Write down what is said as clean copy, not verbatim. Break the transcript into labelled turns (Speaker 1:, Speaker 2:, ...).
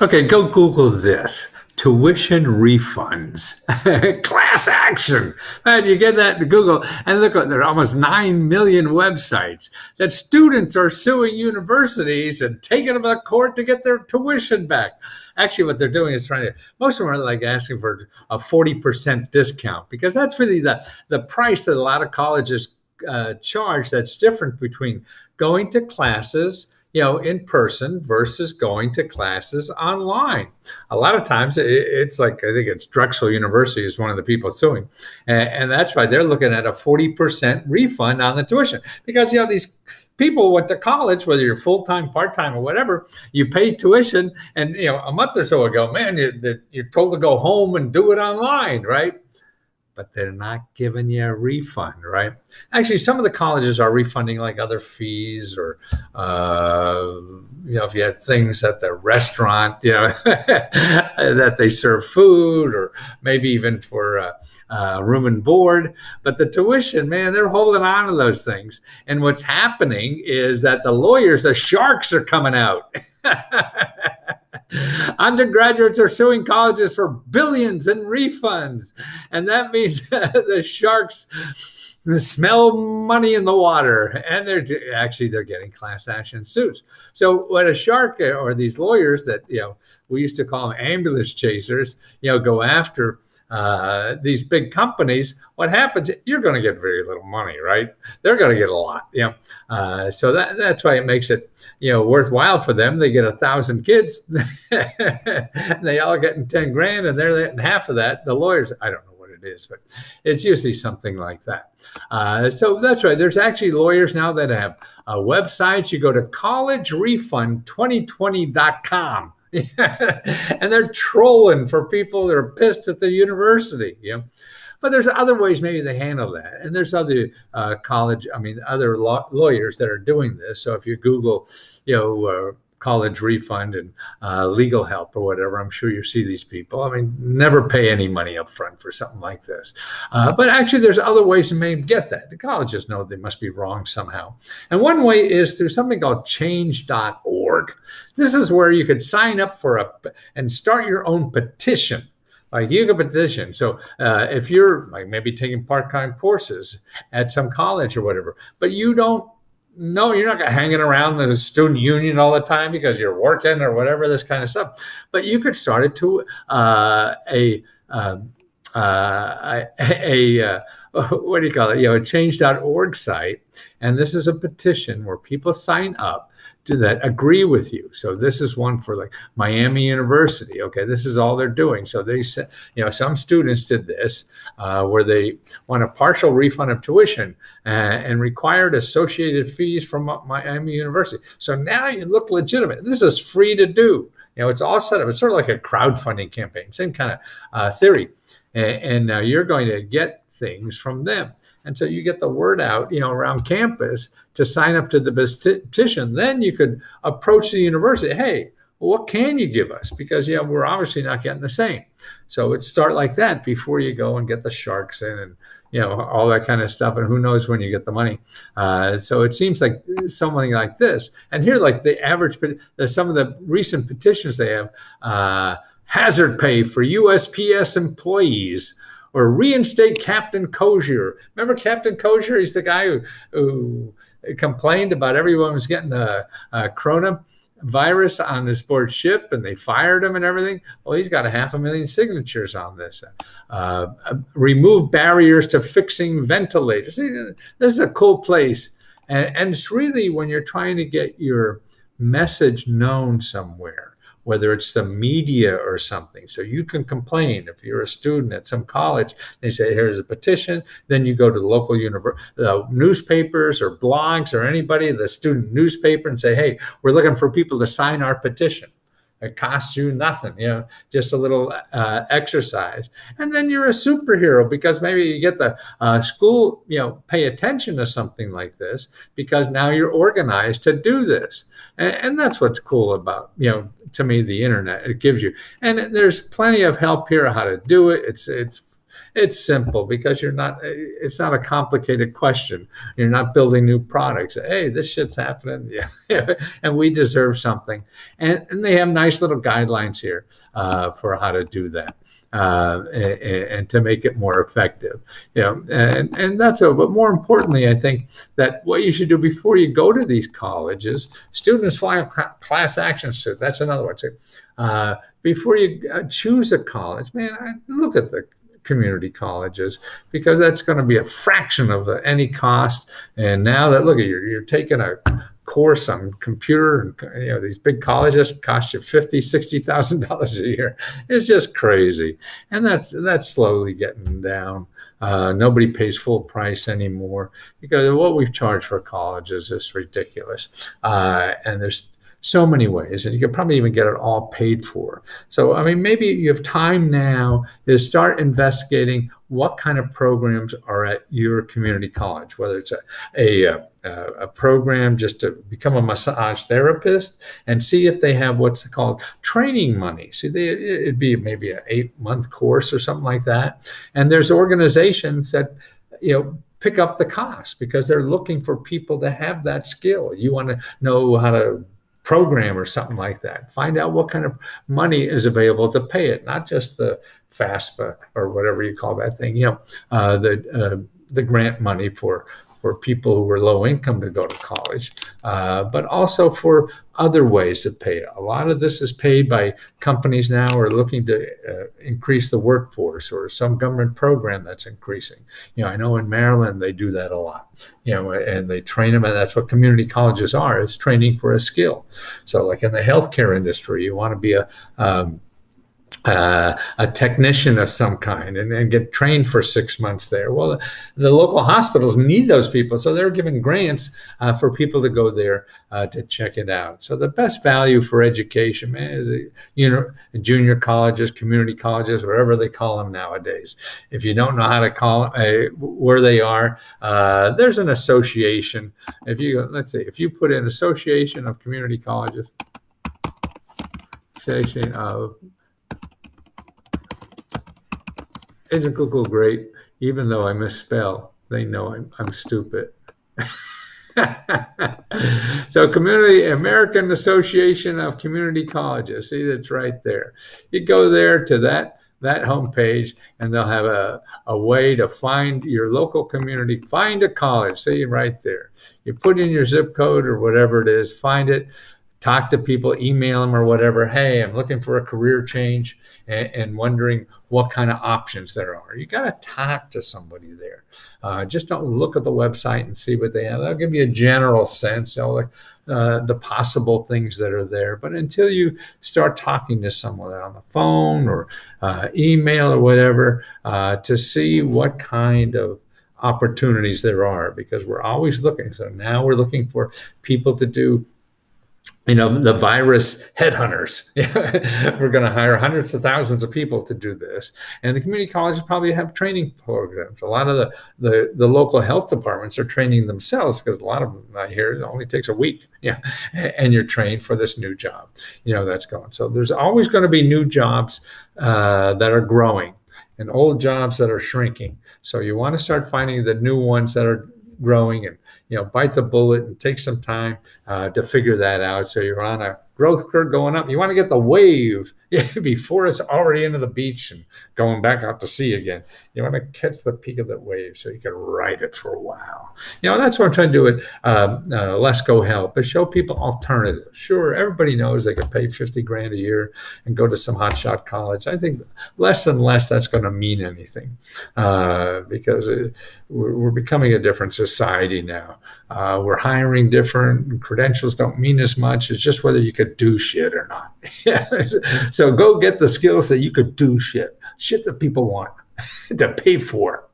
Speaker 1: Okay, go Google this. Tuition refunds, class action. And you get that to Google, and look, there are almost 9 million websites that students are suing universities and taking them to court to get their tuition back. Actually, what they're doing is most of them are like asking for a 40% discount because that's really the price that a lot of colleges charge. That's different between going to classes in person versus going to classes online. A lot of times it's like, I think it's Drexel University is one of the people suing. And that's why they're looking at a 40% refund on the tuition because, these people went to college, whether you're full-time, part-time, or whatever, you pay tuition. And, a month or so ago, man, you're told to go home and do it online, right? But they're not giving you a refund, right? Actually, some of the colleges are refunding like other fees or, if you had things at the restaurant, that they serve food or maybe even for room and board. But the tuition, man, they're holding on to those things. And what's happening is that the sharks are coming out. Undergraduates are suing colleges for billions in refunds. And that means the sharks smell money in the water, and they're getting class action suits. So what a shark or these lawyers that, we used to call them ambulance chasers, go after these big companies, what happens? You're going to get very little money, right? They're going to get a lot, so that's why it makes it, worthwhile for them. They get 1,000 kids, they all getting 10 grand, and they're getting half of that. The lawyers, I don't know what it is, but it's usually something like that. So that's right. There's actually lawyers now that have websites. You go to collegerefund2020.com. And they're trolling for people that are pissed at the university, But there's other ways maybe they handle that. And there's other other lawyers that are doing this. So if you Google, college refund and legal help or whatever, I'm sure you see these people. Never pay any money up front for something like this. But actually, there's other ways to maybe get that. The colleges know they must be wrong somehow. And one way is through something called change.org. This is where you could sign up and start your own petition. Like you can petition. So if you're like maybe taking part-time courses at some college or whatever, but you're not hanging around the student union all the time because you're working or whatever, this kind of stuff. But you could start it to what do you call it? A change.org site. And this is a petition where people sign up that agree with you. So this is one for like Miami University. Okay, this is all they're doing. So they said, some students did this where they want a partial refund of tuition and required associated fees from Miami University. So now you look legitimate. This is free to do. It's all set up. It's sort of like a crowdfunding campaign, same kind of theory. And you're going to get things from them. And so you get the word out, around campus to sign up to the petition. Then you could approach the university. Hey, what can you give us? Because, we're obviously not getting the same. So it'd start like that before you go and get the sharks in and, all that kind of stuff. And who knows when you get the money. So it seems like something like this. And here, like the average, some of the recent petitions they have, hazard pay for USPS employees, or reinstate Captain Kosher. Remember Captain Kosher? He's the guy who complained about everyone was getting the coronavirus on this board ship, and they fired him and everything. Well, he's got 500,000 signatures on this. Remove barriers to fixing ventilators. This is a cool place. And it's really when you're trying to get your message known somewhere, whether it's the media or something. So you can complain if you're a student at some college. They say, here's a petition. Then you go to the local newspapers or blogs or anybody, the student newspaper, and say, hey, we're looking for people to sign our petition. It costs you nothing, just a little exercise. And then you're a superhero because maybe you get the school, pay attention to something like this because now you're organized to do this. And that's what's cool about, to me, the internet. It gives you, and there's plenty of help here how to do it. It's simple because it's not a complicated question. You're not building new products. Hey, this shit's happening. Yeah. And we deserve something. And they have nice little guidelines here for how to do that. And to make it more effective, and that's all. But more importantly, I think that what you should do before you go to these colleges, students file class action suit. That's another one too. Before you choose a college, man, look at the community colleges, because that's going to be a fraction of any cost. And now that, look at you're taking a course on computer, these big colleges cost you $50,000-$60,000 a year. It's just crazy. And that's slowly getting down. Nobody pays full price anymore because what we've charged for colleges is ridiculous. And there's so many ways, and you could probably even get it all paid for. So, I mean, maybe you have time now to start investigating what kind of programs are at your community college, whether it's a program just to become a massage therapist, and see if they have what's called training money. See, it'd be maybe an 8-month course or something like that. And there's organizations that, pick up the cost because they're looking for people to have that skill. You want to know how to program or something like that. Find out what kind of money is available to pay it, not just the FAFSA or whatever you call that thing, the grant money for people who are low income to go to college, but also for other ways to pay it. A lot of this is paid by companies now who are looking to increase the workforce, or some government program that's increasing. I know in Maryland they do that a lot, and they train them, and that's what community colleges are, is training for a skill. So like in the healthcare industry, you want to be a technician of some kind and get trained for 6 months there. Well, the local hospitals need those people, so they're giving grants for people to go there to check it out. So the best value for education, man, is junior colleges, community colleges, whatever they call them nowadays. If you don't know how to call where they are, there's an association. If you put in Association of Community Colleges, Association of, isn't Google great? Even though I misspell, they know I'm stupid. So American Association of Community Colleges. See, that's right there. You go there to that homepage, and they'll have a way to find your local community. Find a college. See, right there. You put in your zip code or whatever it is. Find it. Talk to people, email them or whatever. Hey, I'm looking for a career change and wondering what kind of options there are. You got to talk to somebody there. Just don't look at the website and see what they have. They'll give you a general sense, the possible things that are there. But until you start talking to someone on the phone or email or whatever, to see what kind of opportunities there are, because we're always looking. So now we're looking for people to do the virus headhunters. We're going to hire hundreds of thousands of people to do this. And the community colleges probably have training programs. A lot of the local health departments are training themselves, because a lot of them, I hear, it only takes a week. And you're trained for this new job, that's going. So there's always going to be new jobs that are growing and old jobs that are shrinking. So you want to start finding the new ones that are growing, and bite the bullet and take some time to figure that out. So you're on a growth curve going up. You want to get the wave before it's already into the beach and going back out to sea again. You want to catch the peak of that wave so you can ride it for a while. That's what I'm trying to do with Let's Go Help, is show people alternatives. Sure, everybody knows they can pay $50,000 a year and go to some hotshot college. I think less and less that's going to mean anything, because we're becoming a different society now. We're hiring different. Credentials don't mean as much. It's just whether you could do shit or not. So go get the skills that you could do shit that people want to pay for.